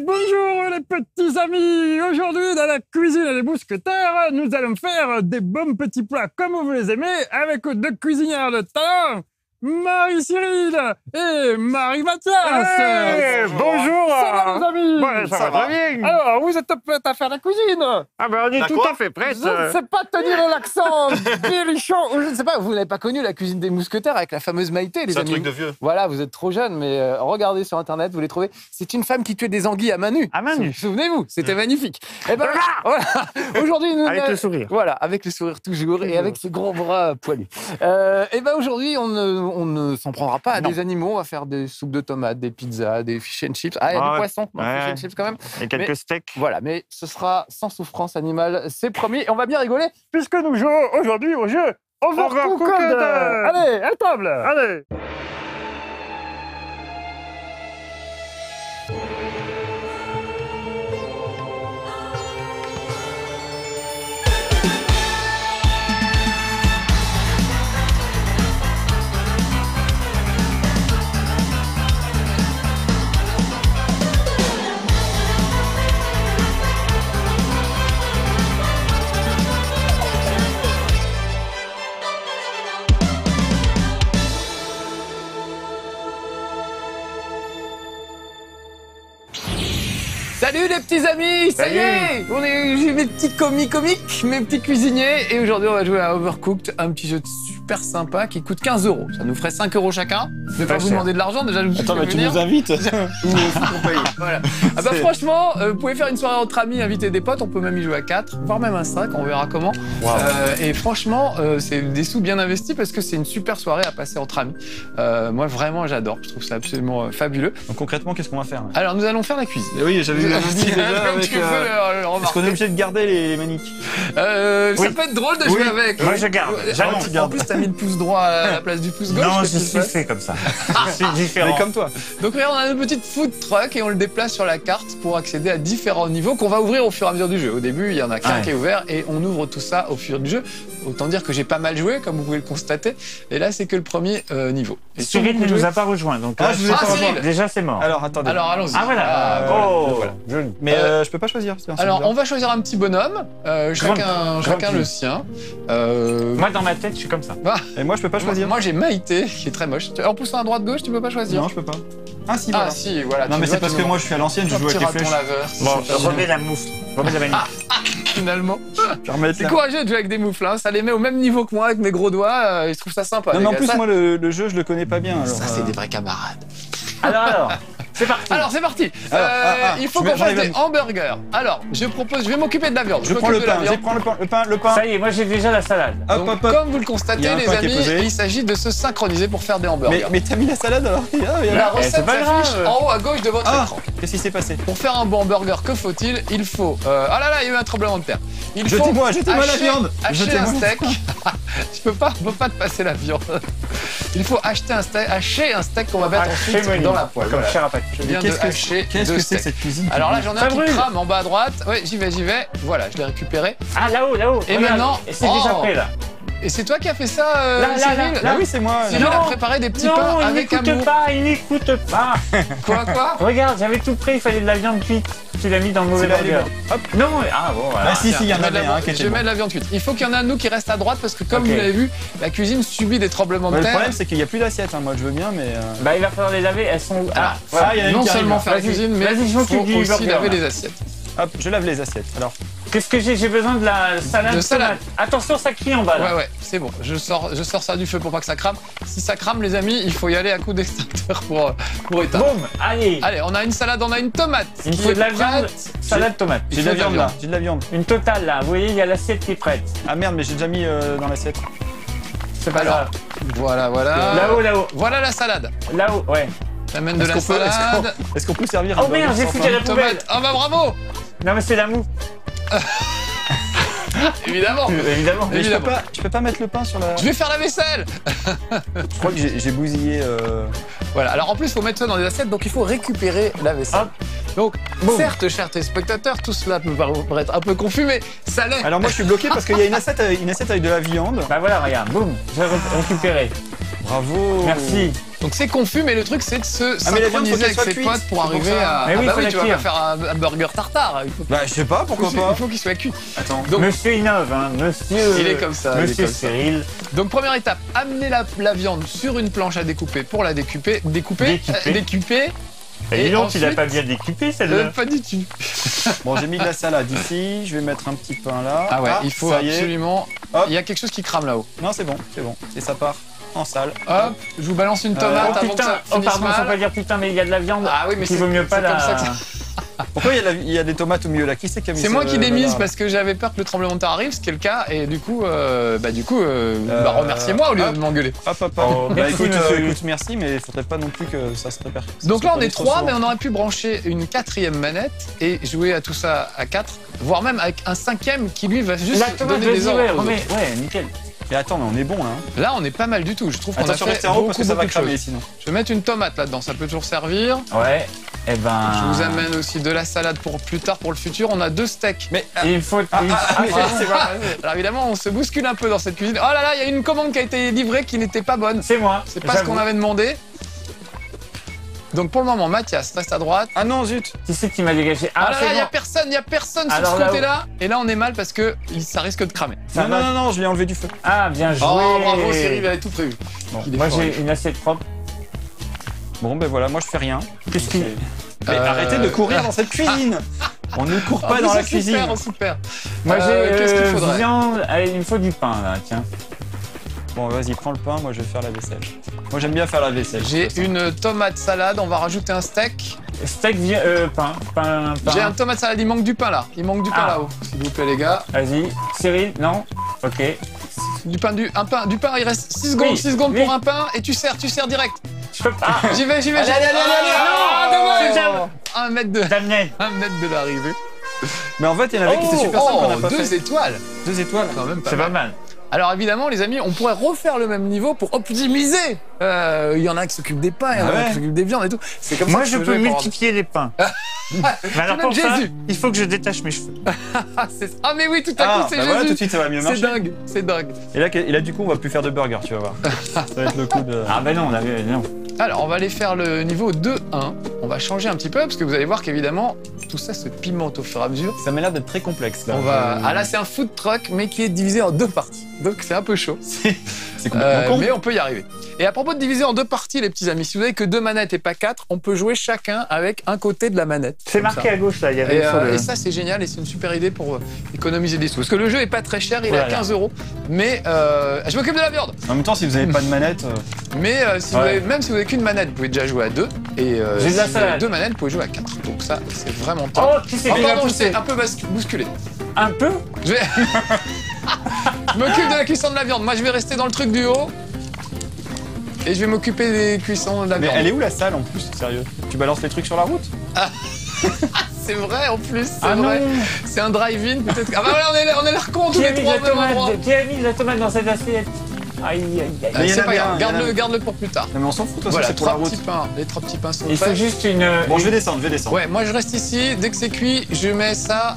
Bonjour les petits amis. Aujourd'hui dans la cuisine des mousquetaires, nous allons faire des bons petits plats comme vous les aimez avec deux cuisinières de talent, Marie-Cyril et Marie-Mathias. Hey, bonjour. Ça va les amis? Ouais, ça va très bien. Alors, vous êtes prêts à faire la cuisine? Ah ben on est tout à fait prêts. Je ne sais pas tenir l'accent berrichon. Je ne sais pas, vous n'avez pas connu la cuisine des mousquetaires avec la fameuse Maïté, les amis? C'est un truc de vieux. Voilà, vous êtes trop jeunes, mais regardez sur Internet, vous les trouvez. C'est une femme qui tuait des anguilles à main nue. À main nue. Souvenez-vous, c'était magnifique. Et ben voilà, aujourd'hui, nous... Avec le sourire. Voilà, avec le sourire toujours et avec ses gros bras poilus. Et ben aujourd'hui, on ne s'en prendra pas à des animaux. On va faire des soupes de tomates, des pizzas, des fish and chips. Ah, il y a du poisson dans le fish and chips quand même. Et quelques steaks. Voilà, mais ce sera sans souffrance animale, c'est promis. Et on va bien rigoler puisque nous jouons aujourd'hui au jeu Overcooked. Allez, à table. Allez. Salut les petits amis, ça y est, j'ai mes petits comiques, mes petits cuisiniers, et aujourd'hui on va jouer à Overcooked, un petit jeu super sympa qui coûte 15 €. Ça nous ferait 5 € chacun. Je vais pas vous demander de l'argent déjà. Attends, mais tu nous invites. Voilà. Ah bah franchement, vous pouvez faire une soirée entre amis, inviter des potes, on peut même y jouer à 4, voire même à 5, on verra comment. Wow. Et franchement, c'est des sous bien investis parce que c'est une super soirée à passer entre amis. Moi vraiment j'adore, je trouve ça absolument fabuleux. Donc concrètement, qu'est-ce qu'on va faire? Alors nous allons faire la cuisine. Oui, j'avais vu la musique déjà Comme avec... tu peux le remarquer. Est-ce qu'on est obligé de garder les maniques? Ça peut être drôle de jouer avec. Moi je garde. En plus, t'as mis le pouce droit à la place du pouce gauche. Non, qu'est-ce je qui se suis passe fait comme ça. Je suis différent. Mais comme toi. Donc regarde, on a notre petite food truck et on le déplace sur la carte pour accéder à différents niveaux qu'on va ouvrir au fur et à mesure du jeu. Au début, il y en a qu'un qui est ouvert et on ouvre tout ça au fur du jeu. Autant dire que j'ai pas mal joué, comme vous pouvez le constater. Et là, c'est que le premier niveau. Et Cyril ne nous a pas rejoint, donc Ah, je vous ai pas Cyril. déjà c'est mort. Alors, attendez. Alors allons-y. Ah voilà. Voilà. Joli. Mais je peux pas choisir. Alors, on va choisir un petit bonhomme, chacun le sien. Moi dans ma tête, je suis comme ça. Et moi, je peux pas choisir. Moi, j'ai Maïté, qui est très moche. En poussant à droite-gauche, tu peux pas choisir. Non, je peux pas. Ah si, Ah voilà. si, voilà. Non, mais c'est parce que moi, je suis à l'ancienne, je joue avec les flèches. Ton laveur. Bon, remets la moufle. Remets la vanille. Finalement. Je vais remettre C'est là. courageux de jouer avec des moufles, hein. Ça les met au même niveau que moi avec mes gros doigts, je trouve ça sympa. Non, les mais en gars. plus, Ça, moi, le jeu, je le connais pas bien. Alors, ça c'est des vrais camarades. Alors, c'est parti. Alors c'est parti. Alors, il faut je qu'on fasse vais- des hamburgers. Alors je propose, je vais m'occuper de la viande. Je prends le m'occupe de la pain, viande. je prends le pain. Ça y est, moi j'ai déjà la salade. Hop, Donc, hop, hop. comme vous le Il y constatez a un les pain qui est amis, posé. il s'agit de se synchroniser pour faire des hamburgers. Mais t'as mis la salade alors? La recette c'est pas s'affiche grave. en haut à gauche de votre Ah, écran. qu'est-ce qui s'est passé? Pour faire un bon hamburger, que faut-il? Il faut... Ah là là, il y a eu un tremblement de terre. Il faut Jetez-moi la viande. Acheter un Jetez-moi. steak. On peut pas te passer la viande. Il faut acheter un steak, hacher un steak qu'on va mettre Haché ensuite dans la poêle. Comme Voilà. cher à pâte. Je viens de hacher Qu'est-ce deux que c'est steaks. cette cuisine? Alors là, j'en ai Ça un qui brûle. crame en bas à droite. Ouais, j'y vais. Voilà, je l'ai récupéré. Ah là-haut, là-haut. Et Regarde. maintenant- Et c'est déjà Oh. prêt là. Et c'est toi qui as fait ça, Là, Cyril? Ah oui, c'est moi. Cyril a préparé des petits non, pains il avec n'écoute amour. pas, il n'écoute pas. Quoi? Regarde, j'avais tout prêt, il fallait de la viande cuite. Tu l'as mis dans le mauvais C'est là, burger. Hop. Non, ah bon, voilà. Ah si, il y en Je mets de avait la- un qui Je était mets bon. de la viande cuite. Il faut qu'il y en a un de nous qui reste à droite parce que comme Ok. vous l'avez vu, la cuisine subit des tremblements de Le terre. problème, c'est qu'il n'y a plus d'assiette. Moi, je veux bien, mais... Bah, il va falloir les laver, elles sont. Alors, voilà, il y en a une non qui arrive, seulement là. faire la Vas-y, cuisine, mais vas-y, je il m'occupe faut du aussi burger, laver là. les assiettes. Hop, je lave les assiettes. Alors, Qu'est-ce que j'ai besoin de la salade De salade. tomate. Attention, ça crie en bas là. Ouais, c'est bon. Je sors ça du feu pour pas que ça crame. Si ça crame, les amis, il faut y aller à coup d'extincteur pour éteindre. Boum, allez. Allez, on a une salade, on a une tomate. Il me qui faut est de la viande, prête. salade tomate. Il j'ai de faut la viande là. J'ai de la viande. Une totale là, vous voyez, il y a l'assiette qui est prête. Ah merde, mais j'ai déjà mis dans l'assiette. C'est pas Alors, grave. voilà. Là-haut, là-haut. Voilà la salade. Là-haut, ouais. J'amène de la salade. Est-ce qu'on peut servir un Oh merde, burger j'ai sans foutu pain la poubelle. Tomate. Oh bah bravo. Non mais c'est la moue. Évidemment. Évidemment. Mais Évidemment. je peux pas mettre le pain sur la... Je vais faire la vaisselle. Je crois que j'ai bousillé... Voilà, alors en plus, il faut mettre ça dans des assiettes, donc il faut récupérer la vaisselle. Hop. Donc, Boum. certes, chers téléspectateurs, tout cela peut paraître un peu confus, mais ça l'est. Alors moi, je suis bloqué parce qu'il y a une assiette avec de la viande. Bah voilà, regarde, boum, j'ai récupéré. Bravo. Merci. Donc c'est confus, mais le truc c'est de se Ah, mais la viande, faut synchroniser qu'elle avec soit ses cuite. potes pour C'est pour arriver ça. à. Mais oui, Ah bah faut oui, la tu vas cuire. pas faire un burger tartare. Bah, je sais pas, pourquoi pas. Il faut qu'il soit cuit. Attends. Donc, Monsieur innove, hein, monsieur. Il est comme ça, il est Monsieur comme ça. Cyril. donc première étape, amener la viande sur une planche à découper pour la découper. Découper. Et dis donc, tu l'as ensuite- pas bien découpé celle-là. Pas du tout. Bon, j'ai mis de la salade ici. Je vais mettre un petit pain là. Ah ouais, il faut ça y est. absolument. Hop. Il y a quelque chose qui crame là-haut. Non, c'est bon, c'est bon. Et ça part en salle. Hop, je vous balance une tomate Oh avant que putain, ça oh finisse pardon, faut pas mal. dire putain, mais il y a de la viande. Ah oui, mais il vaut mieux pas c'est comme ça la. que ça- Pourquoi il y a des tomates au milieu là? Qui c'est qui a mis C'est ça, moi qui l'ai là, mise là parce que j'avais peur que le tremblement de terre arrive, ce qui est le cas, et du coup, remerciez-moi au lieu hop. de m'engueuler. Hop, hop, hop. Oh, Bah, merci, écoute, monsieur. écoute, merci, mais il faudrait pas non plus que ça se répercute. Donc là, on est 3, mais on aurait pu brancher une 4e manette et jouer à tout ça à 4, voire même avec un 5e qui lui va juste La tomate, donner des vas-y, ordres. ouais, aux remets. autres. Ouais, nickel. Mais attends, mais on est bon là. Hein. Là, on est pas mal du tout. Je trouve qu'on a Attention, fait restez en haut parce que ça va beaucoup de cramer choses. sinon. Je vais mettre une tomate là-dedans, ça peut toujours servir. Ouais, et ben. Je vous amène aussi de la salade pour plus tard, pour le futur. On a 2 steaks. Mais Il faut. mais c'est bon. Alors évidemment, on se bouscule un peu dans cette cuisine. Oh là là, il y a une commande qui a été livrée qui n'était pas bonne. C'est moi. C'est pas ce qu'on avait demandé. Donc pour le moment, Mathias reste à droite. Ah non, zut. Qui c'est qui m'a dégagé? Ah là c'est là, il y a bon. personne sur Alors ce là-haut. côté-là. Et là, on est mal parce que ça risque de cramer. Ça Non, va. non, non, non, je l'ai enlevé du feu. Ah, bien joué. Oh bravo Cyril, il avait tout prévu. Bon. Il est Moi, fort, j'ai une assiette propre. Bon, ben voilà, moi je fais rien. Qu'est-ce qu'il. Mais arrêtez de courir dans cette cuisine. On ne court pas dans la cuisine. On s'y perd. Moi, j'ai. Qu'est-ce qu'il faudrait Viande. Allez, il me faut du pain, là, tiens. Bon, vas-y, prends le pain, moi je vais faire la vaisselle. Moi j'aime bien faire la vaisselle. J'ai de toute façon. une tomate salade, on va rajouter un steak. Steak, pain. Pain. J'ai un tomate salade, il manque du pain là. Il manque du pain Ah. là-haut, s'il vous plaît les gars. Vas-y. Cyril, non? Ok. Du pain, il reste 6 secondes, Oui, 6 secondes oui. pour un pain et tu sers direct. Je peux pas. J'y vais. Allez, allez, allez, allez. Ah, Non, dommage. Un mètre de Damned. l'arrivée. Mais en fait, il y en avait qui étaient super simples qu'on n'a pas 2 fait. étoiles. 2 étoiles. Quand même pas C'est mal. pas mal. Alors évidemment, les amis, on pourrait refaire le même niveau pour optimiser. Il y en a qui s'occupent des pains, il y en a Ah ouais. qui s'occupent des viandes et tout. C'est comme Moi, ça que je ce peux jeu est pour- multiplier les pains. Mais alors même pour ça, Jésus. il faut que je détache mes cheveux. Ah mais oui, tout à coup, Ah, c'est bah voilà, tout de Jésus. suite ça va mieux C'est marcher. dingue, c'est dingue. Et là, du coup, on va plus faire de burger, tu vas voir. Ça va être le coup de. Ah ben non, on avait... Non. Alors, on va aller faire le niveau 2-1. On va changer un petit peu parce que vous allez voir qu'évidemment, tout ça se pimente au fur et à mesure. Ça m'a l'air d'être très complexe là. On va... Ah là, c'est un food truck, mais qui est divisé en 2 parties. Donc, c'est un peu chaud. C'est complètement con. Mais on peut y arriver. Et à propos de diviser en 2 parties, les petits amis, si vous avez que 2 manettes et pas 4, on peut jouer chacun avec un côté de la manette. C'est Comme marqué ça. à gauche là, il y avait Et, sur le... et ça, c'est génial et c'est une super idée pour économiser des sous. Parce que le jeu est pas très cher, il est à Voilà. 15 €. Mais je m'occupe de la viande. En même temps, si vous avez pas de manette, Mais si vous Ouais. avez, même si vous avez qu'une manette, vous pouvez déjà jouer à 2. Et J'ai de si la vous avez salade. 2 manettes, vous pouvez jouer à 4. Donc ça, c'est vraiment top. Oh, qui s'est déjà pardon, je poussé t'ai un peu bousculé. Un peu? Je vais... je m'occupe de la cuisson de la viande. Moi, je vais rester dans le truc du haut. Et je vais m'occuper des cuissons de la mais viande. elle est où la salle en plus, sérieux? Tu balances les trucs sur la route? C'est vrai, en plus, c'est Ah vrai. non. C'est un drive-in, peut-être. Ah bah voilà, on est là con tous Qui a les mis de trois la au même endroit. tomate? Qui a mis de la tomate dans cette assiette? Aïe, aïe, aïe. Mais il y en C'est a pas bien, grave, il y en a bien. garde-le pour plus tard. Non mais on s'en fout, de toute façon, Voilà, c'est pour la 3 route. petits pains. Les 3 petits pains sont Il faut faits. juste une... Bon, je vais descendre, je vais descendre. Ouais, moi je reste ici. Dès que c'est cuit, je mets ça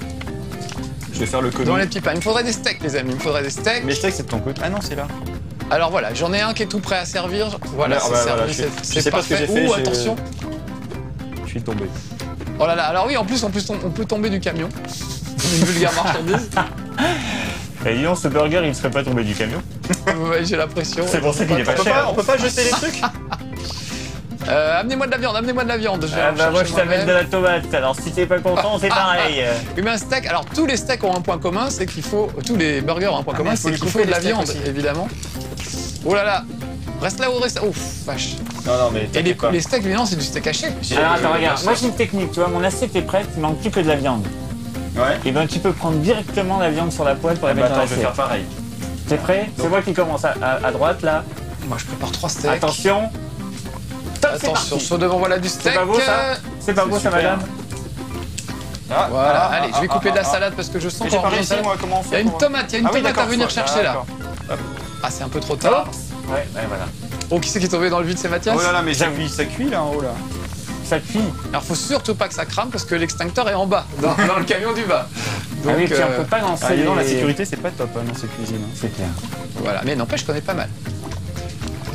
Je vais faire le commis. dans les petits pains. Il me faudrait des steaks, les amis. Il me faudrait des steaks. Mais je sais que c'est de ton côté. Ah non, c'est là. Alors voilà, j'en ai un qui est tout prêt à servir. Voilà, Ah c'est bah servi. voilà, je sais pas ce que parfait. j'ai fait, Ouh, j'ai- attention. Je suis tombé. Oh là là, alors oui, en plus, on peut tomber du camion. Une vulgaire marchandise. Et dis donc, ce burger, il ne serait pas tombé du camion. Ouais, j'ai l'impression. C'est pour ça qu'il est pas cher. On peut pas jeter les trucs? Amenez-moi de la viande, amenez-moi de la viande. Je vais Ah en bah moi, je chercher t'amène de moi-même. la tomate. Alors, si t'es pas content, c'est pareil. Oui, mais un steak, alors tous les steaks ont un point commun, c'est qu'il faut. Tous les burgers ont un point Ah, commun, mais faut c'est les qu'il couper, faut de la les steaks viande, aussi. évidemment. Oh là là. Reste là où reste. Ouf, vache. Non, non, mais Et t'inquiète pas. les steaks, évidemment, c'est du steak haché. Alors, attends, regarde. Moi, j'ai une technique, tu vois. Mon assiette est prête, il manque plus que de la viande. Ouais. Et ben, tu peux prendre directement la viande sur la poêle pour la Bah mettre dans attends, je vais l'assiette. faire pareil. T'es prêt? C'est moi qui commence à droite, là. Moi, je prépare 3 steaks. Attention. Top, c'est Attention, parti. sur devant, voilà du steak. C'est pas beau, ça? C'est pas beau, ça, super. madame? Ah, Voilà, ah, allez, ah, je vais couper ah, de la ah, salade parce que je sens Mais j'ai qu'on pas revient réussi, salade. moi, comment on fait Il y a une pour- tomate, il y a une Ah oui, tomate à d'accord, venir ouais, chercher là. d'accord. Ah, c'est un peu trop tard. Ouais, voilà. Oh, qui c'est qui est tombé dans le vide, c'est Mathias? Oh là là, mais J'avoue. ça cuit là en haut là. Ça cuit. Alors, faut surtout pas que ça crame parce que l'extincteur est en bas, dans le camion du bas. Ah oui, Donc, puis on peut pas lancer Ah, dis donc, la les- sécurité, c'est pas top hein, dans ces cuisines. C'est clair. voilà, mais n'empêche qu'on est pas mal.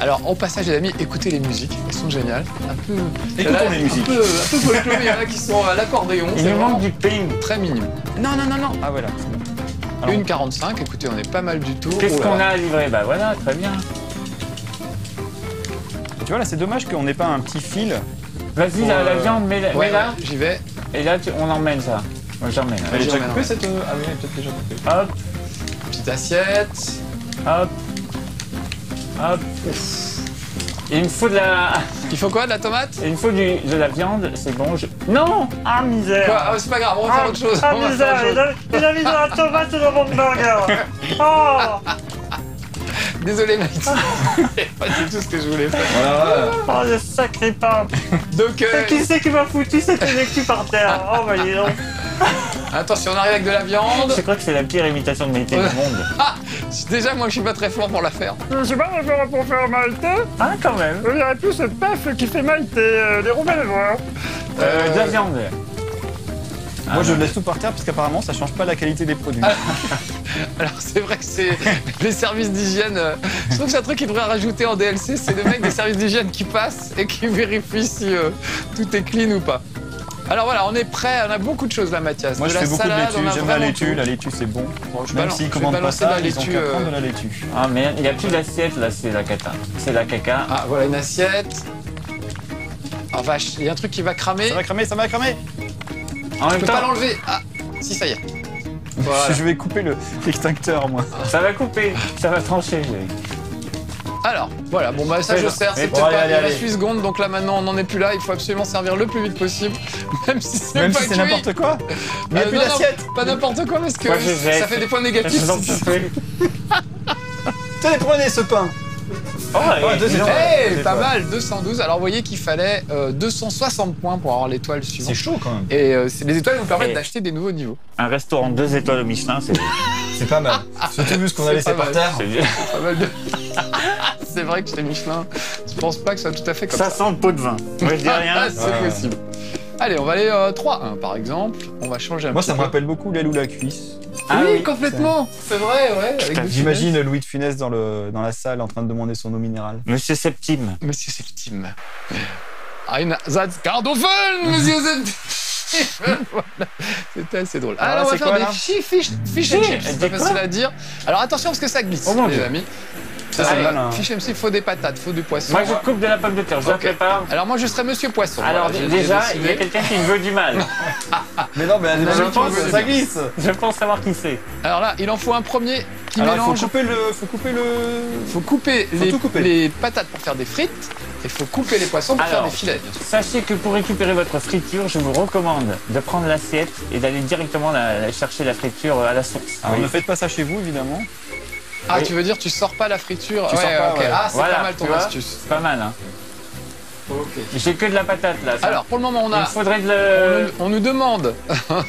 Alors, au passage, les amis, écoutez les musiques, elles sont géniales. Un peu. Écoutons les musiques. Un peu folklore, il y en a qui sont à l'accordéon. Il c'est nous manque vraiment du ping. très mignon. Non. Ah voilà, c'est bon. Alors, 1,45, écoutez, on est pas mal du tout. Qu'est-ce Oh là qu'on là. a à livrer? Bah voilà, très bien. tu vois là, c'est dommage qu'on n'ait pas un petit fil. Vas-y, Pour, la viande, mets-la. Ouais, j'y vais. Et là, on emmène ça. Moi, j'emmène. Elle est déjà j'emmène, coupée ouais. cette... Ah oui, elle est peut-être déjà coupée. Hop, Petite assiette. hop, hop. Il me faut de la... Il faut quoi, de la tomate? Il me faut de la viande, c'est bon. Non. Ah, misère. Quoi? Ah, c'est pas grave, on va faire autre chose. Ah, On va faire misère, autre chose. il a mis de la tomate dans mon burger. Oh. Désolé, Maïti. C'est pas du tout ce que je voulais faire. Voilà. Oh, le sacré pain. Donc, Qui c'est qui m'a foutu cette électue par terre? Oh, bah, dis donc. attention, on arrive avec de la viande. Je crois que c'est la pire imitation de Maïté du monde. Ah, déjà, moi, je suis pas très fort pour la faire. Je suis pas d'accord pour faire Maïté. Ah, quand même. Je dirais plus cette paf qui fait Maïté, les roubles les voir. De la viande. Moi je laisse tout par terre parce qu'apparemment ça change pas la qualité des produits. Alors, c'est vrai que c'est les services d'hygiène. Je trouve que c'est un truc qu'ils devraient rajouter en DLC. C'est le mec des services d'hygiène qui passent et qui vérifient si tout est clean ou pas. Alors voilà, on est prêt. On a beaucoup de choses là, Mathias. Moi de je la fais beaucoup de salade, on laitue, a j'aime la vraiment laitue, tout. la laitue c'est bon. Je Même balance- s'ils je vais commandent pas balancer de la ça, ils ont laitue, qu'à prendre de la laitue. Ah, merde, il n'y a plus d'assiette là, c'est la cata. C'est la caca. Ah, voilà une assiette. Ah vache, il y a un truc qui va cramer. Ça va cramer, ça va cramer. En Je même peux pas temps, l'enlever. Ah, si, ça y est. Voilà. Je vais couper l'extincteur moi. ça va couper, ça va trancher. Alors, voilà, bon bah ça je sers, c'est Mais peut-être bon, pas, allez, il allez, reste 8 secondes, donc là maintenant on n'en est plus là, il faut absolument servir le plus vite possible, même si c'est Même pas si c'est cuit. n'importe quoi. Mais il n'y a plus non, non, d'assiette. pas n'importe quoi parce que Moi, je jette. ça fait des points négatifs. Je vous en prie. Tenez, prenez ce pain. Oh, Ouais, deux, c'est genre- Eh, Des pas étoiles. mal, 212. Alors vous voyez qu'il fallait 260 points pour avoir l'étoile suivante. C'est chaud quand même. Et les étoiles vous permettent Eh. d'acheter des nouveaux niveaux. Un restaurant 2 étoiles au Michelin, c'est C'est pas mal. Surtout vu ce qu'on a C'est laissé pas par mal. terre. Pas mal de... c'est vrai que chez Michelin, je pense pas que ce soit tout à fait comme ça. Ça sent le pot de vin. Moi, je dis Ah, rien. c'est Ouais. possible. Allez, on va aller 3-1 par exemple. On va changer un Moi petit ça me peu. rappelle beaucoup l'aile ou la cuisse. Ah oui, oui, complètement. C'est vrai, ouais. avec Louis J'imagine Louis de Funès dans la salle en train de demander son eau minérale. Monsieur Septime. Funès. Monsieur Septime. Ein Satz Kartoffeln, Monsieur Septime. Voilà. C'était assez drôle. Alors Alors, là, on va c'est faire quoi, des là fish and chips. C'est pas quoi facile à dire. Alors attention parce que ça glisse, Oh mon les Dieu. amis. Ça, c'est Allez, malin. Fish and chips, il faut des patates, il faut du poisson. Moi, je coupe de la pomme de terre, je la Ok. prépare. Alors moi, je serais Monsieur Poisson. Alors, Voilà, j'ai déjà, décidé. il y a quelqu'un qui me veut du mal. Mais non, mais je pense que ça glisse. Je pense savoir qui c'est. Alors là, il en faut un premier qui Alors il mélange. faut couper le. Faut couper Faut tout couper. les patates pour faire des frites et il faut couper les poissons pour Alors, faire des filets. Bien sûr. Sachez que pour récupérer votre friture, je vous recommande de prendre l'assiette et d'aller directement chercher la friture à la source. Alors Oui. ne faites pas ça chez vous évidemment. Ah, Oui. tu veux dire tu sors pas la friture. Tu sors pas, ok. ouais. Ah, c'est Voilà, pas mal ton tu vois, astuce. C'est pas mal, hein. Ok. J'ai que de la patate, là. ça. Alors pour le moment, il me faudrait de le... on nous demande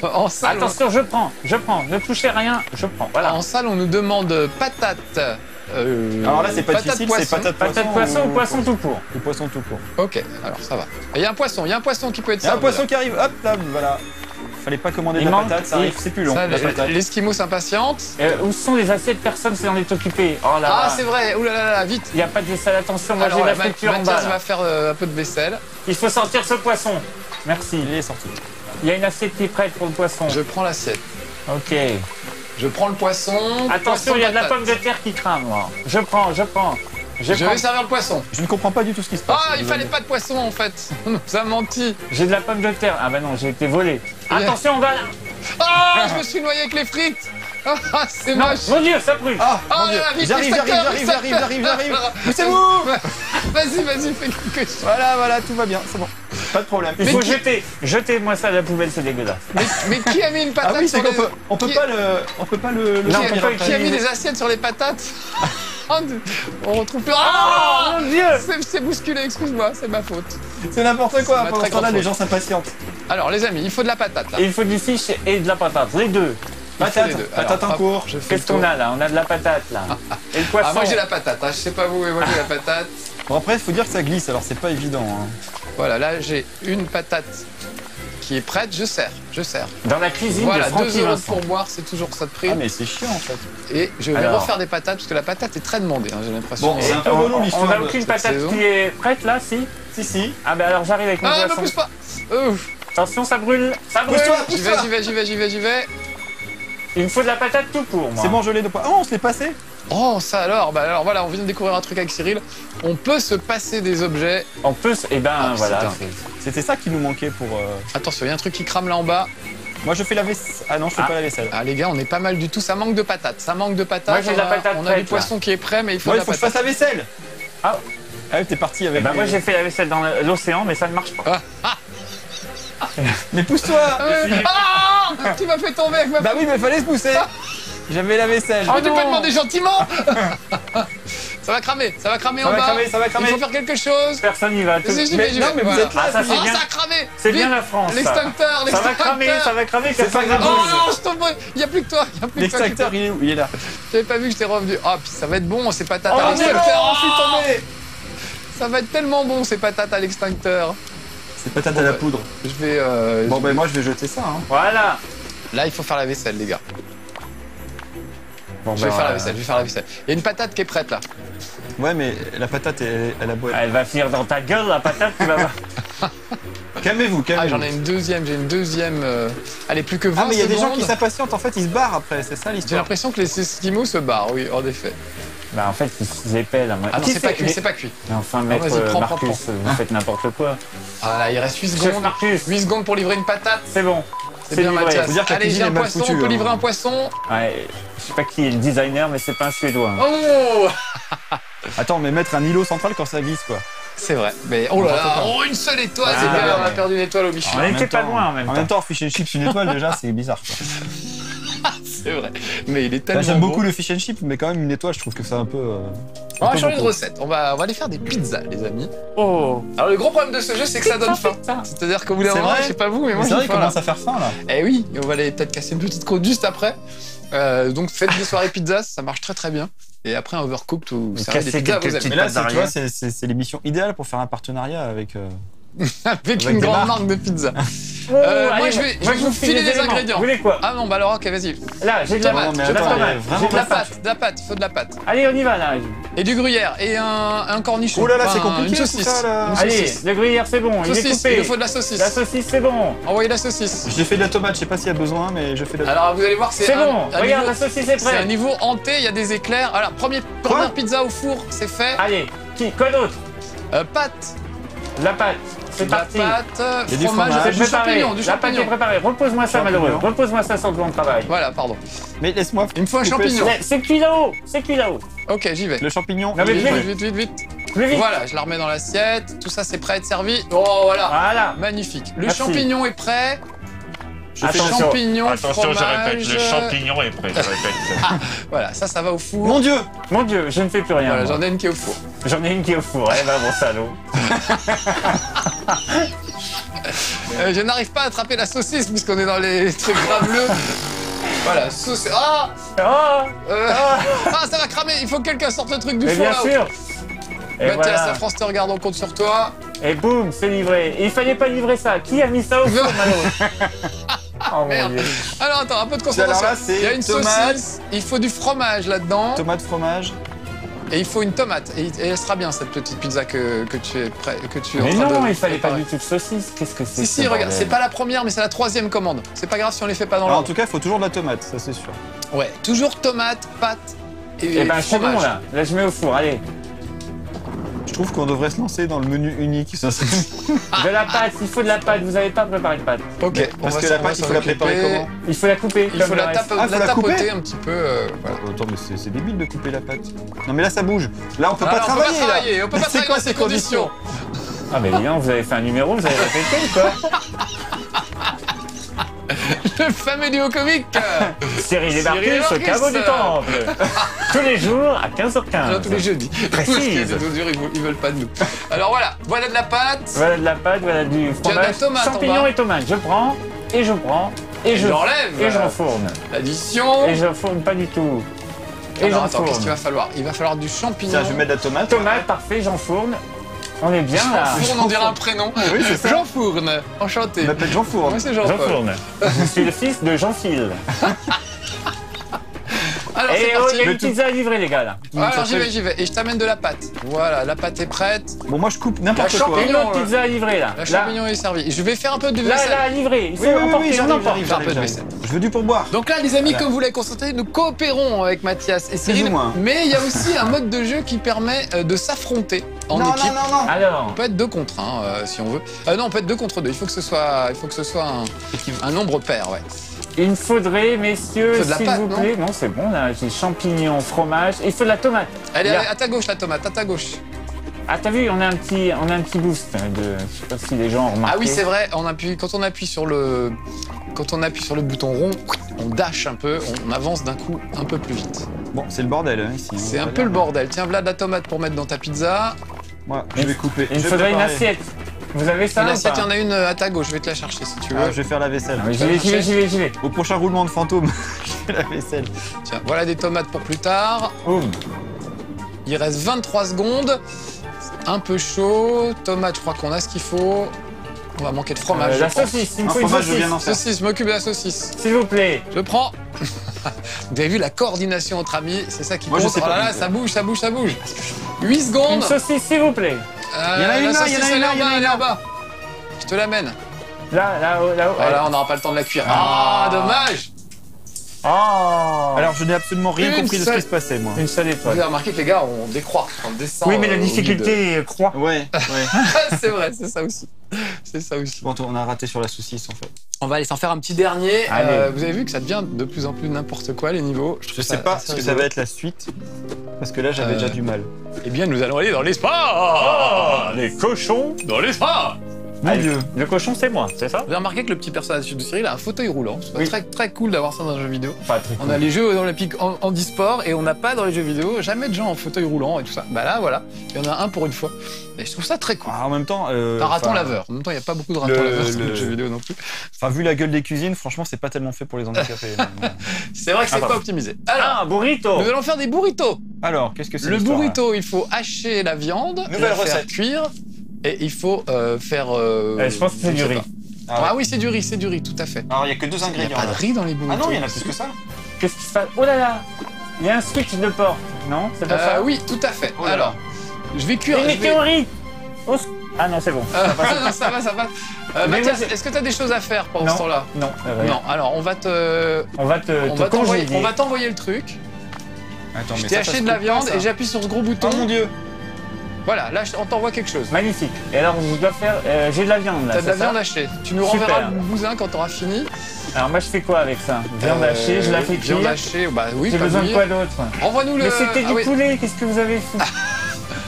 en salle. Attention, je prends. Ne touchez rien, je prends. Voilà. En salle, on nous demande patates. Alors là c'est pas patates difficile, c'est poisson. patate Patate poisson ou poisson tout court. ou poisson tout court. Ok, alors ça va. Il y a un poisson qui peut être Il y a un servi, poisson là. qui arrive, hop là, voilà. Fallait pas commander de Il la manque- patate, ça arrive, c'est plus long. Ça, la patate. L'esquimau s'impatiente. Où sont les assiettes? Personne s'en est occupé. Oh là Ah, là. c'est vrai. Ouh là là là, vite. Il n'y a pas de vaisselle, attention, moi j'ai Alors, la là, friture en Mathias bas. va là. faire un peu de vaisselle. Il faut sortir ce poisson. Merci. Il est sorti. Il y a une assiette qui est prête pour le poisson. Je prends l'assiette. Ok. Je prends le poisson. Attention, il y a de la patate. pomme de terre qui crame. Moi. Je prends. Je vais servir le poisson. Je ne comprends pas du tout ce qui se passe. Ah, il fallait pas de poisson en fait. On nous a menti. J'ai de la pomme de terre. Ah bah non, j'ai été volé. Attention, on va... Ah, je me suis noyé avec les frites. Ah, c'est Non, moche. mon Dieu, ça brûle. Ah, Ah, mon Dieu. là, vite, J'arrive, extincteur. j'arrive. Poussez-vous. Vas-y, fais quelque chose. Voilà, tout va bien, c'est bon. Pas de problème. Il Mais faut qui- jeter. Jetez-moi ça à la poubelle, c'est dégueulasse. Mais qui a mis une Ah patate oui, c'est sur qu'on les... peut, on peut qui- pas le Non, servir on peut- après. Qui a mis des assiettes sur les patates? On retrouve plus. Oh Ah, mon Dieu. c'est bousculé, excuse-moi, c'est ma faute. C'est n'importe quoi, ma pendant très ce temps-là, grande les faute. gens s'impatientent. Alors, les amis, il faut de la patate là. Et il faut du fish et de la patate, les deux. Il faut Patate, les deux. patate Alors, en hop, cours. je fais Qu'est-ce le qu'on tour. a là? On a de la patate là. Et le poisson. Ah, moi j'ai la patate, hein. Je sais pas vous, mais moi j'ai la patate. Bon après, il faut dire que ça glisse, alors c'est pas évident. Hein. Voilà, là j'ai une patate qui est prête, je sers. Dans la cuisine Voilà, de Francky 2 € de Vincent. pourboire, c'est toujours ça de prix. Ah, mais c'est chiant en fait. Et je vais Alors. refaire des patates, parce que la patate est très demandée, hein, j'ai l'impression. Bon, c'est un peu On relou l'histoire. n'a de aucune cette patate saison. qui est prête là, si? Si. Ah ben alors j'arrive avec mon Ah, me poisson. pousse pas. Attention, ça brûle. Ça brûle. Pousse-toi. J'y vais. Il me faut de la patate tout pour moi. C'est bon, je l'ai de poids. Oh, on se l'est passé. Oh, ça alors. Bah alors voilà, on vient de découvrir un truc avec Cyril. On peut se passer des objets. On peut... Eh ben Ah, voilà. putain. C'était ça qui nous manquait pour. Attention, il y a un truc qui crame là en bas. Moi, je fais la vaisselle. Ah non, je fais pas la vaisselle. Ah les gars, on est pas mal du tout. Ça manque de patates. Moi, j'ai de la patate On a prête, du poisson qui est prêt, mais il faut Moi, de il faut la que je fasse patate. la vaisselle. Ah. Ah oui, t'es parti Eh avec. ben moi les- j'ai fait la vaisselle dans l'océan, mais ça ne marche pas. Mais pousse-toi. Ah, tu m'as fait tomber avec ma. Bah oui, mais fallait se pousser. J'avais la vaisselle. Mais tu peux non. demander gentiment. Ça va cramer Ça va en bas. cramer, ça va cramer. Il faut faire quelque chose. Personne n'y va. Tout... Vas-y, j'y Mais vais, j'y non, vais. mais vous Voilà. êtes là, Ah, ça, c'est Ah, bien. ça a cramé. C'est bien Vite. la France. ça. L'extincteur, Ça va cramer, C'est pas grave. Oh non, je tombe. Il n'y a plus que toi. L'extincteur, il est où? Il est là. J'avais pas vu que j'étais revenu. Ah, puis ça va être bon, ces patates Oh, à non, l'extincteur. je suis tombé. Ça va être tellement bon, ces patates à l'extincteur. C'est patate à la poudre. Je vais. Bon, ben moi, je vais jeter ça. Hein. Voilà. Là, il faut faire la vaisselle, les gars. Bon, Je vais ben, faire la vaisselle, je vais faire la vaisselle. Il y a une patate qui est prête là. Ouais, mais la patate, elle a beau être. Elle va finir dans ta gueule, la patate, tu vas voir. Calmez-vous, Ah, calmez-vous. j'en ai une deuxième, j'ai une deuxième. Allez, plus que 20 Ah, mais il y a des gens secondes. qui s'impatientent, en fait, ils se barrent après, c'est ça J'ai l'histoire. l'impression que les Esquimaux se barrent, oui, en effet. Bah en fait, ils épellent. Ah non, Qui c'est pas c'est- cuit, c'est pas cuit. Mais enfin, Ah, maître vas-y, prends, Marcus, prends. vous faites n'importe quoi. Ah là, il reste 8 Chef secondes. Marcus, 8 secondes pour livrer une patate. c'est bon. C'est bien, livré. Mathias. Faut dire que la Allez, cuisine j'ai un est mal poisson, foutue, on peut hein. livrer un poisson. Ouais, je sais pas qui est le designer, mais c'est pas un Suédois. hein. Oh, Attends, mais mettre un îlot central quand ça glisse, quoi. c'est vrai. Mais oh là N'importe là, quoi. oh, une seule étoile, Ah, c'est bien, ouais. on a perdu une étoile au On Michelin. n'était pas loin en même En temps. même temps, fish and chips, une étoile, déjà, c'est bizarre, quoi. C'est vrai. Mais il est Bah, tellement j'aime bon. beaucoup le fish and chips, mais quand même, une étoile, je trouve que c'est un peu. On va un peu changer de beaucoup. recette. On va aller faire des pizzas, les amis. Oh, Alors, le gros problème de ce jeu, c'est que ça donne faim. pizza. C'est-à-dire qu'au bout d'un C'est moment, vrai je sais pas vous, mais moi, C'est j'ai vrai, il faim là. commence à faire faim, là. Eh oui, et on va aller peut-être casser une petite côte juste après. Donc faites des soirées pizzas, ça marche très très bien. Et après un overcooked ou Et servez des casser pizzas à quelques vos amis. petites Mais là, pattes tu vois, d'arrière. c'est l'émission idéale pour faire un partenariat avec. Avec Avec une des grande marques. marque de pizza. Oh, moi, allez, je vais moi, vous file filer les éléments. ingrédients. Vous voulez quoi? Ah non, bah alors ok, vas-y. Là, j'ai de la Tomate, mais je de la attends, tomate. il y a vraiment J'ai De la pâte. pâte, de la pâte, il faut de la pâte. Allez, on y va là. Et du gruyère, et un cornichon. Oh là là, Enfin, c'est compliqué, Une tout saucisse. ça, là. Une Allez, saucisse. le gruyère, c'est bon, il est Saucisse, coupé. il faut de la saucisse. La saucisse, c'est bon. Envoyez la saucisse. J'ai fait de la tomate, je sais pas s'il y a besoin, mais je fais de la tomate. Alors vous allez voir, C'est bon, regarde, niveau- la saucisse est C'est un prête. niveau hanté, il y a des éclairs. Alors, première pizza au four, c'est fait. Allez, quoi d'autre? Pâte. La pâte, c'est De la parti. pâte, Il y a du fromage, fromage. C'est du préparé. champignon, du La pâte est champignon. préparée. Repose-moi ça, Champignon. malheureux. Repose-moi ça sur le bon travail. Voilà, pardon. Mais laisse-moi. Il me faut un couper champignon. Mais C'est cuit là-haut, c'est cuit là-haut. Ok, j'y vais. Le champignon. Non, mais il est vite, prêt. Vite. Plus vite. Voilà, je la remets dans l'assiette. Tout ça, c'est prêt à être servi. Oh, voilà. Voilà. Magnifique. Le Merci. champignon est prêt. Je fais Attention. Champignon, Attention, je fromage. répète, le champignon est prêt, je répète. Voilà, ça va au four. Mon Dieu. Mon Dieu, je ne fais plus rien. Voilà, moi. j'en ai une qui est au four. J'en ai une qui est au four. Eh ben, bon salaud. Je n'arrive pas à attraper la saucisse puisqu'on est dans les trucs graveleux. Voilà, sauce. Ah, Oh, ça va cramer. Il faut que quelqu'un sorte le truc du mais four bien là-haut. sûr. Et Mathias, voilà. la France te regarde, on compte sur toi. Et boum, c'est livré. Et il fallait pas livrer ça. Qui a mis ça au four, malheureux? Oh mon Merde. Dieu. Alors attends, un peu de Alors concentration. là, c'est Il y a une tomate. saucisse, il faut du fromage là-dedans Tomate, fromage. et il faut une tomate. Et elle sera bien cette petite pizza que tu es prêt, que tu es Mais en train non, de il fallait pas préparer. du tout de saucisse. Qu'est-ce que c'est? Si, ce si, regarde, bordel c'est pas la première, mais c'est la troisième commande. C'est pas grave si on les fait pas dans Alors en l'ordre. tout cas, il faut toujours de la tomate, ça c'est sûr. Ouais, toujours tomate, pâte et Eh ben, c'est fromage. bon là. Là, je mets au four. Allez. Je trouve qu'on devrait se lancer dans le menu unique. Ça, c'est- De la pâte. Il faut de la pâte. Vous avez pas préparé de pâte. Ok, on Parce va que s'en- la on va pâte, il s'en faut la préparer occuper. comment? Il faut la couper. Il comme faut le la, reste. la faut la tapoter couper un petit peu. Voilà. Attends, mais c'est débile de couper la pâte. Non mais là ça bouge. Là on peut pas Alors, travailler. là. on peut Mais pas c'est travailler quoi dans ces conditions. Ah, mais dis donc, vous avez fait un numéro, vous avez répété ou quoi? Le fameux duo comique. Cyril et Marcus, Cyril et au Marcus. caveau du temple. Tous les jours à 15h15. Non, tous les jeudis. Précise. Parce que les durs, ils veulent pas de nous. Alors voilà de la pâte. Voilà de la pâte, voilà du de la fromage, tomate en champignons bas. et tomates. Je prends, et je prends, et je l'enlève. et j'enfourne. L'addition. Et j'enfourne pas du tout. Et Alors attends, qu'est-ce j'enfourne. qu'il va falloir? Il va falloir du champignon. Tiens, je vais mettre de la tomate. Tomate, parfait, j'enfourne. On est bien là. Fourne, on dirait un prénom. Oui, c'est ça. Jean Fourne, enchanté. On m'appelle Jean Fourne. Moi, c'est Jean Jean-Paul. Fourne. Je suis le fils de Jean-Phil. Alors, Et c'est oh, parti. il y a une pizza à livrer, les gars, là. Alors, j'y vais. Et je t'amène de la pâte. Voilà, la pâte est prête. Bon, moi je coupe n'importe La quoi. champignon. Une autre pizza à livrer, là. La champignon est servie. Je vais faire un peu de Là, vaisselle. là, à livrer. Il faut Oui, oui, emporter, oui, on j'arrive, emporte. j'arrive, Faire un peu de j'arrive. vaisselle. Je veux du pourboire. Donc là, les amis, Voilà. comme vous l'avez constaté, nous coopérons avec Mathias et Cyril. ou moins. Mais il y a aussi un mode de jeu qui permet de s'affronter en Non, équipe. non, non, non. Alors, On peut être 2 contre 1 si on veut. Non, on peut être 2 contre 2. Il faut que ce soit un nombre pair, ouais. il me faudrait, messieurs, Faut de la s'il pâte, vous plaît. Non, c'est bon, là. J'ai champignons, fromage. Il faut de la tomate. Allez, Bien. à ta gauche, la tomate, à ta gauche. Ah, t'as vu, on a un petit boost. Je sais pas si les gens ont remarqué. Ah oui, c'est vrai, quand on appuie sur le bouton rond, on dash un peu, on avance d'un coup un peu plus vite. Bon, c'est le bordel hein, ici. hein, C'est ça un a peu le l'air. bordel. Tiens, voilà de la tomate pour mettre dans ta pizza. Moi, je vais couper. Il me Je vais faudrait une préparer. assiette. Vous avez ça ou L'assiette, pas il y en a une à ta gauche, je vais te la chercher si tu veux. Ah, je vais faire la vaisselle. Ah, mais j'y vais. Au prochain roulement de fantôme, je fais la vaisselle. Tiens, voilà des tomates pour plus tard. Boum. Il reste 23 secondes. C'est un peu chaud. Tomate, je crois qu'on a ce qu'il faut. On va manquer de fromage. La je pense. saucisse, il me Un faut une fromage, je saucisse. viens d'en faire. Saucisse, je m'occupe de la saucisse. S'il vous plaît. Je prends. Vous avez vu la coordination entre amis, c'est ça qui Moi, je compte. sais pas Oh là là, compter. ça bouge, ça bouge, ça bouge. 8 Une secondes. saucisse, s'il vous plaît. Il y en a une la là, saucisse, il y en a une elle est là, en il y en a bas, une elle est là. en bas. Je te l'amène. Là-haut. Voilà, on n'aura pas le temps de la cuire. Ah, dommage. Oh. Alors, je n'ai absolument rien Une compris de ce seule- qui se passait, moi. Une seule Vous étoile. avez remarqué que les gars, on décroît, on descend. Oui, mais la au guide. difficulté croît. Ouais, ouais. C'est vrai, c'est ça aussi. C'est ça aussi. Bon, on a raté sur la saucisse, en fait. On va aller s'en faire un petit dernier. Allez. Vous avez vu que ça devient de plus en plus n'importe quoi les niveaux. Je sais pas ce que ça va être la suite, parce que là, j'avais déjà du mal. Eh bien, nous allons aller dans l'espace. Les cochons. Dans l'espace. Mon Allez, Dieu. Le cochon, c'est moi, c'est ça? Vous avez remarqué que le petit personnage de Cyril a un fauteuil roulant. C'est Oui. très, très cool d'avoir ça dans un jeu vidéo. Pas très On a les jeux olympiques en e-sport et on n'a pas dans les jeux vidéo jamais de gens en fauteuil roulant et tout ça. Bah là, voilà, il y en a un pour une fois. Et je trouve ça très cool. Ah, en même temps. Un raton enfin, laveur. En même temps, il n'y a pas beaucoup de ratons le- laveurs dans le- les jeux vidéo non plus. Enfin, vu la gueule des cuisines, franchement, c'est pas tellement fait pour les handicapés. C'est vrai que c'est Ah, pas pardon. optimisé. Alors, Ah, burrito. nous allons faire des burritos. Alors, qu'est-ce que c'est Le l'histoire, là burrito, il faut hacher la viande, Nouvelle la faire recette. cuire et il faut faire. Je pense que c'est je du sais riz. pas. Ah oui, c'est du riz, tout à fait. Alors, il y a que deux Il n'y a ingrédients. pas de là. riz dans les burritos. Ah non, il y en a plus que ça. Qu'est-ce qui se passe? Oh là là. Il y a un switch de porte. Non, c'est pas ça? Oui, tout à fait. Oh là là. Alors, je vais cuire. Une je vais- météorite. Ah non, c'est bon. non, ça va. Mais Mathias, moi, est-ce que tu as des choses à faire pendant Non. ce temps-là? Non, rien. Non, alors on va te. On va te t'envoyer, congédier. on va t'envoyer le truc. Attends, Je mais t'ai ça haché se de la coupe viande pas, ça. et j'appuie sur ce gros bouton. Oh mon Dieu. Voilà, là on t'envoie quelque chose. Magnifique. Et alors, je dois faire... j'ai de la viande, là, T'as de la c'est ça? viande hachée. Tu nous Super. renverras le bousin quand t'auras fini. Alors, moi, je fais quoi avec ça? Viande hachée, je la fais cuire. Viande hachée, bah oui, J'ai pas besoin de bouillir. quoi d'autre? Envoie-nous le. Mais c'était Ah du oui, poulet, qu'est-ce que vous avez fait?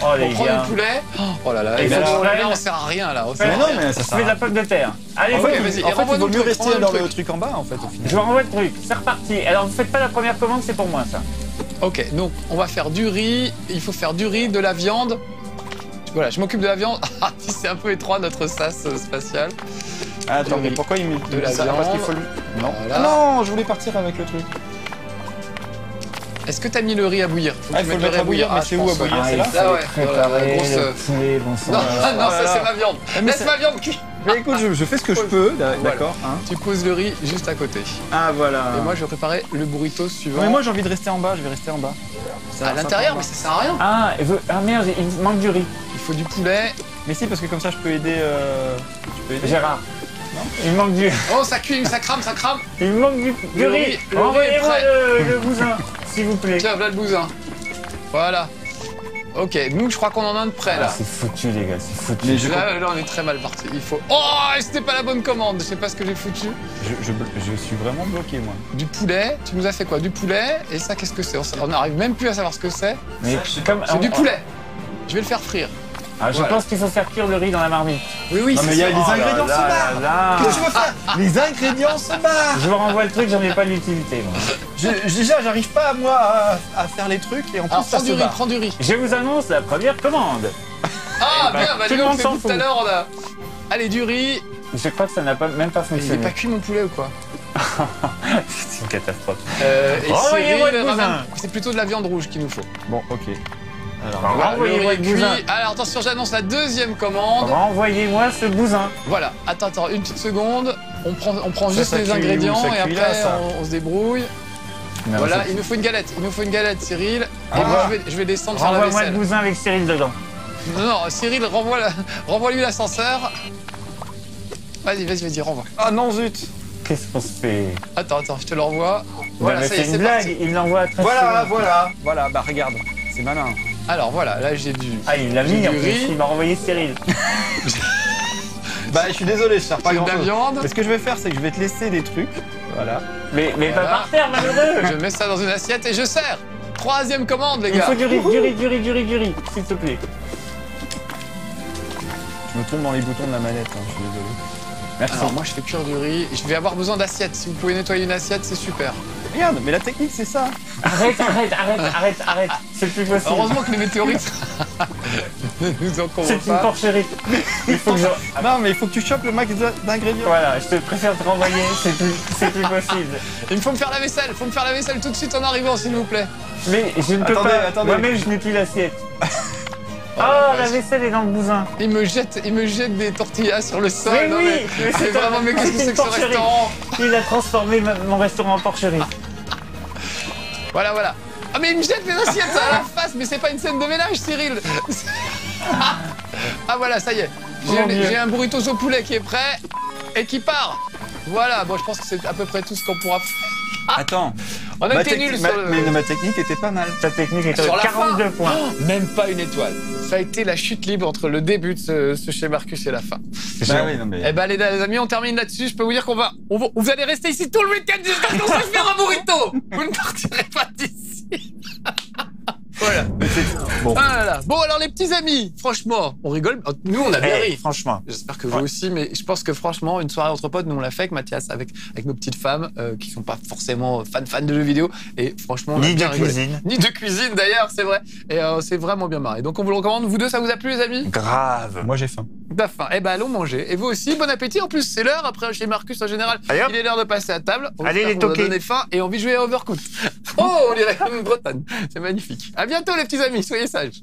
Oh, on les prend gars. du poulet. Oh là là, Et et là, ça, là, on sert à rien là. on sert Mais à non, rien. mais ça Je sert fais de à la pomme de terre. Allez, Ok, boum. vas-y. En fait, il renvoie-nous vaut le mieux truc, rester renvoie-nous dans le le truc. truc en bas, en fait, au final. Je vous renvoie le truc. C'est reparti. Alors, vous faites pas la première commande, c'est pour moi, ça. Ok, donc on va faire du riz. Il faut faire du riz, de la viande. Voilà, je m'occupe de la viande. Ah, c'est un peu étroit notre sas spatial. Ah, attends, Du mais riz. pourquoi il me De dit la ça? viande. Parce qu'il faut lui... Non. Voilà. Ah non, je voulais partir avec le truc. Est-ce que t'as mis le riz à bouillir? Faut que Ah, tu il faut mettes le mettre à bouillir, mais je c'est où à pense, bouillir? ouais. C'est là Là, ouais. Voilà, la Préparer grosse. le poulet, bon sang. Non, Oh non, là ça là. c'est ma viande. mais Laisse c'est- ma viande cuire. Mais écoute, je fais ce que je peux, d'accord. Hein. Tu poses le riz juste à côté. Ah, voilà. Et moi je vais préparer le burrito suivant. Mais moi, j'ai envie de rester en bas, je vais rester en bas. Ça- à l'intérieur, mais ça ça sert à rien. Ah merde, il manque du riz. Il faut du poulet. Mais si, parce que comme ça, je peux aider... Tu peux aider Gérard. Il manque du... Oh, ça cuit, ça crame, ça crame. Il manque du Le riz. riz est Envoyez-moi prêt. le bousin, s'il vous plaît. Tiens, voilà le bousin. Voilà. Ok, nous je crois qu'on en a un de prêt Ah, là. c'est foutu, les gars, c'est foutu. Mais je, Là, on est très mal parti. Il faut. Oh, c'était pas la bonne commande. Je sais pas ce que j'ai foutu. je suis vraiment bloqué, moi. Du poulet. Tu nous as fait quoi? Du poulet. Et ça, qu'est-ce que c'est? On n'arrive même plus à savoir ce que c'est. Mais comme... C'est du poulet. Je vais le faire frire. Ah, je Voilà. pense qu'il faut faire cuire le riz dans la marmite. Oui, oui, Non, mais c'est il y a ça. les ingrédients se barrent. là. Qu'est-ce que tu veux faire? Les ingrédients se barrent. Je vous renvoie le truc, j'en ai pas d'utilité, moi. Déjà, j'arrive pas, moi, à faire les trucs, et en plus, Alors, ça prends se du riz, barre. prends du riz. Je vous annonce la première commande. Ah, bah, bien, bah tout dis le donc, monde s'en depuis tout à fout. l'heure, on a. Allez, du riz. Je crois que ça n'a même pas Il est fonctionné. pas cuit mon poulet ou quoi? C'est une catastrophe. Et Envoyez-moi Cyril le bousin. ramène- c'est plutôt de la viande rouge qu'il nous faut. Bon, ok. Alors, Voilà, le Renvoyez-moi riz le cuit. bousin. Alors attention, j'annonce la deuxième commande. Renvoyez-moi ce bousin. Voilà, attends, une petite seconde. On prend Ça, juste ça les cuit où? ingrédients Ça et cuit après là, ça on se débrouille. Non, Voilà, c'est- il nous faut une galette, Cyril. Ah. Et moi je vais descendre faire la Renvoie-moi le vaisselle. bousin avec Cyril dedans. Non, Cyril, renvoie-lui l'ascenseur. Vas-y, renvoie. Ah non, zut. Qu'est-ce qu'on se fait? Attends, je te l'envoie. Non, Voilà, mais ça y est, c'est c'est une parti. blague, il l'envoie très Voilà, souvent. voilà, bah regarde, c'est malin. Alors voilà, là j'ai du. Ah, il l'a j'ai mis du en plus, riz, il m'a renvoyé Cyril. Bah je suis désolé, je sers pas j'ai de grand la chose. viande. Mais ce que je vais faire, c'est que je vais te laisser des trucs. Voilà. Mais Voilà. pas par terre, malheureux. Je mets ça dans une assiette et je sers. Troisième commande, les Il gars. faut du riz, s'il te plaît. Je me trompe dans les boutons de la manette, hein, je suis désolé. Merci. Alors moi je fais cuire du riz. Je vais avoir besoin d'assiettes. Si vous pouvez nettoyer une assiette, c'est super. Regarde, mais la technique c'est ça. Arrête. C'est plus possible. Heureusement que les météorites ne nous encombrent C'est une pas. porcherie. Il faut que je... Non, mais il faut que tu chopes le max d'ingrédients. Voilà, je te préfère te renvoyer, c'est plus possible. Il faut me faire la vaisselle. Faut me faire la vaisselle tout de suite en arrivant, s'il vous plaît. Mais je ne peux Attendez, pas. attendez. Moi-même, je n'ai plus l'assiette. Oh, la vaisselle est dans le bousin. Il me jette des tortillas sur le sol. Mais Non, oui, mais c'est vraiment, mais qu'est-ce que c'est que ce porcherie. restaurant? Il a transformé mon restaurant en porcherie. Voilà. Ah mais il me jette les assiettes à la face, mais c'est pas une scène de ménage, Cyril. Ah voilà, ça y est. Mon Dieu. J'ai un burritos au poulet qui est prêt et qui part. Voilà, bon je pense que c'est à peu près tout ce qu'on pourra faire. Attends, On a été nuls sur le... mais ma technique était pas mal. Ta technique est Sur à la 42 fin. points. Oh, même pas une étoile. Ça a été la chute libre entre le début de ce chez Marcus et la fin. Bah oui, non mais. Eh ben les amis, on termine là-dessus. Je peux vous dire vous allez rester ici tout le week-end jusqu'à ce qu'on se fasse faire un burrito. Vous ne partirez pas d'ici. Voilà. Bon. Ah là là. Bon alors les petits amis, franchement, on rigole. Nous on a bien ri. Franchement. J'espère que vous aussi, mais je pense que franchement, une soirée entre potes, nous on l'a fait avec Mathias, avec nos petites femmes qui sont pas forcément fans de jeux vidéo. Et franchement, on a Ni de bien rigolé. cuisine. Ni de cuisine d'ailleurs, c'est vrai. Et c'est vraiment bien marré. Donc on vous le recommande. Vous deux, ça vous a plu les amis? Grave. Moi j'ai faim. T'as faim. Eh ben allons manger. Et vous aussi, bon appétit. En plus, c'est l'heure. Après, chez Marcus en général, Allez, hop. il est l'heure de passer à table. On Allez, espère les qu'on vous a toqués. donné faim et envie de jouer à Overcooked. Oh, on dirait une Bretagne. C'est magnifique. À bientôt les petits amis. Soyez sages.